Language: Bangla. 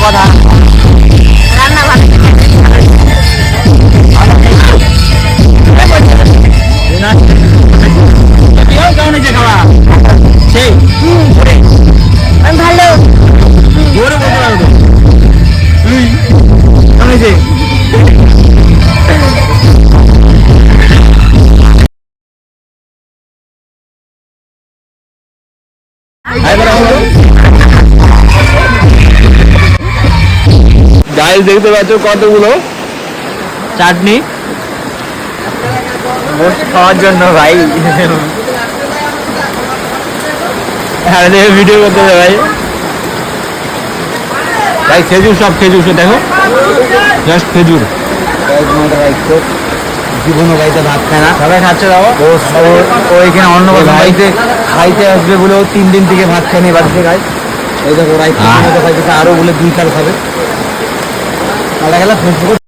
কথা। রান্না ভালো কেমন হয়েছে খাওয়া? সেই ভালো। জোরে বলতে পারবো কেমন হয়েছে? গাইস দেখতে পাচ্ছ কতগুলো চাটনি খাওয়ার জন্য ভাই। ভিডিও করতে হবে ভাই। ভাই খেজুর, সব খেজুর দেখো, জাস্ট খেজুর। জীবনও গাইতে ভাত খায় না, সবাই খাচ্ছে। দাও ও এখানে অন্য বাড়িতে খাইতে আসবে বলে ও 3 দিন থেকে ভাত খায়নি বাড়িতে গাই। এই দেখো রাইতে খাইতেছে, আরো বলে 2-4 খাবে। গেলে ফেসবুকে